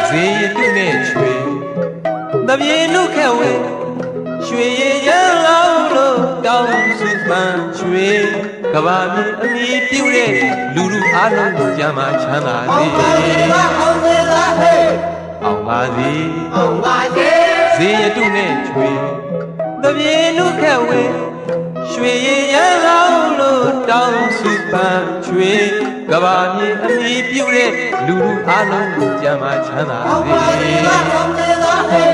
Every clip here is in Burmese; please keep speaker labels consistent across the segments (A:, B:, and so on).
A: ဈေးရတုနဲ့ချွေတပြေနုခဲဝဲရွှေရရလောင်းလို့တောင်းစုပန်းချွေကဘာမြေအမီပြုတဲ့လူလူအားလုံးကိုကြမ်းမှချမ်းသာစေအောင်ပါစေဈေးရတုနဲ့ချွေတပြေနုခဲဝဲရွှေရရလောင်းလို့တောင်းစုပန်းချွေကဘာမြေအမီပြုတဲ့လူလူအားလုံးကိုကြမ်းမှချမ်းသာစေ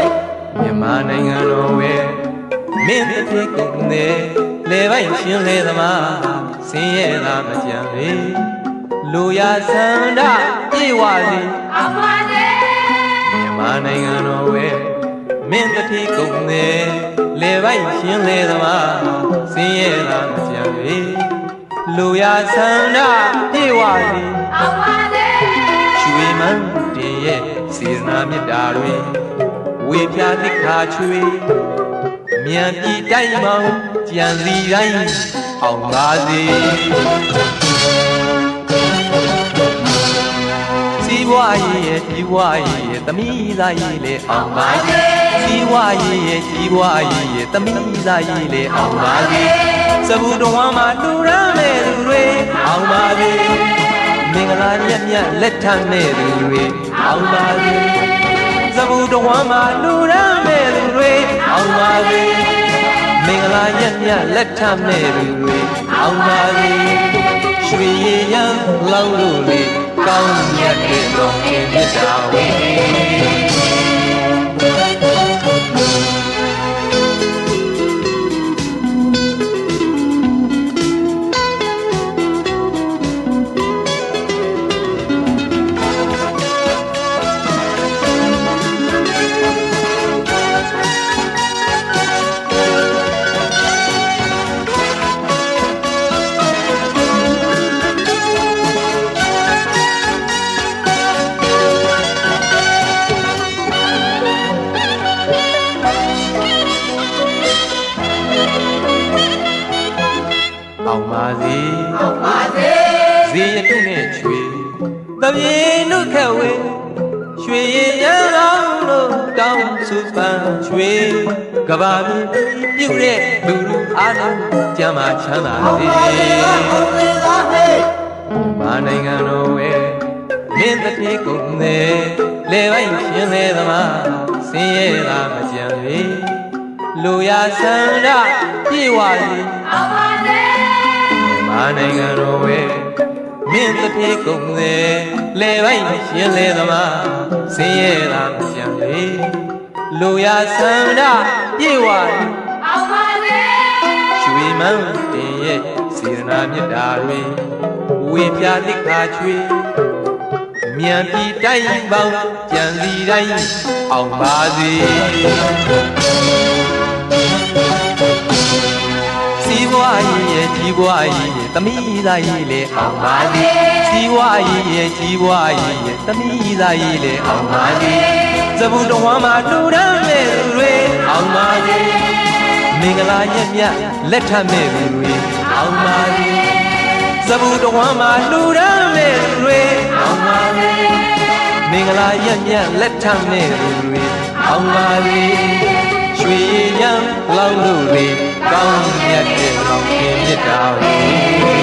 A: မြန်မာနိုင်ငံတော်ဝဲမင်းတစ်ခေတ်ကုန်တဲ့လေပိုင်းရှင်းလေသမားဆင်းရဲသာမကြံလေလူရဆန္ဒပြေဝစီအောင်ပါစေမြန်မာနိုင်ငံတော်ဝဲမင်းတစ်ခေတ်ကုန်တဲ့လေပိုင်းရှင်းလေသမားဆင်းရဲသာမကြံလေလူရဆန္ဒပြေဝစီအောင်ပါစေရွှေမန်းတင်ရဲ့စေရနာမြတ်တာတွေဝေပြတိခါချွေမြန်ပြည်တိုင်းမောင်ကြံစီတိုင်းအောင်ပါစေစီးပွားရေးရဲ့ကြီးပွားရေးရဲ့သမီးသားရေးလေအောင်ပါစေစီးပွားရေးရဲ့ကြီးပွားရေးရဲ့သမီးသားရေးလေအောင်ပါစေစဘူးတော်မှာလူရမ်းမဲ့သူတွေအောင်ပါစေမင်္ဂလာမြတ်မြတ်လက်ထမ်းမဲ့သူတွေအောင်ပါစေစဘူးတော်မှာလူရမ်းမဲ့သူတွေအောင်ပါစေမင်္ဂလာမြတ်မြတ်လက်ထမ်းမဲ့သူတွေအောင်ပါစေရွှေရည်ရန်လောင်းလို့လေကောင်းမြတ်တဲ့တော်ခင်မြတ်တာဝေအောင်ပါစေဈေးရတုနဲ့ချွေတပြေနုခဲဝဲရွှေရရလောင်းလို့တောင်းစုပန်းချွေကဘာမြေပြုတဲ့လူလူအားလုံးကြမ်းမှချမ်းသာစေမာနိုင်ငံတော်ဝဲမင်းတစ်ပြေကုန်တဲ့လေပိုင်းရှင်းလေသမားဆင်းရဲသာမကြံလေလူရဆန္ဒပြေဝစီအောင်ပါစေမာနိုင်ငံတော်ဝဲမင်းတစ်ပြေကုန်တဲ့လေပိုင်းရှင်းလေသမားဆင်းရဲသာမကြံလေလူရဆန္ဒပြေဝစီအောင်ပါစေရွှေမန်းတင်ရဲ့စေရနာမြတ်တာတွေဝေပြတိခါချွေမြန်ပြည်တိုင်းပေါင်းကြံစီတိုင်းအောင်ပါစေစီးပွားရေးရဲ့ကြီးပွားရေးရဲ့သမီးသားရေးလေအောင်ပါစေစီးပွားရေးရဲ့ကြီးပွားရေးရဲ့သမီးသားရေးလေအောင်ပါစေစဘူးတော်မှာလူရမ်းမဲ့သူတွေအောင်ပါစေမင်္ဂလာရက်မြတ်လက်ထမ်းမဲ့သူတွေအောင်ပါစေစဘူးတော်မှာလူရမ်းမဲ့သူတွေအောင်ပါစေမင်္ဂလာရက်မြတ်လက်ထမ်းမဲ့သူတွေအောင်ပါစေရွှေရံလောင်းလို့လေကောင်းမြတ်တဲ့ကောင်းခင်မြတ်တာဝေ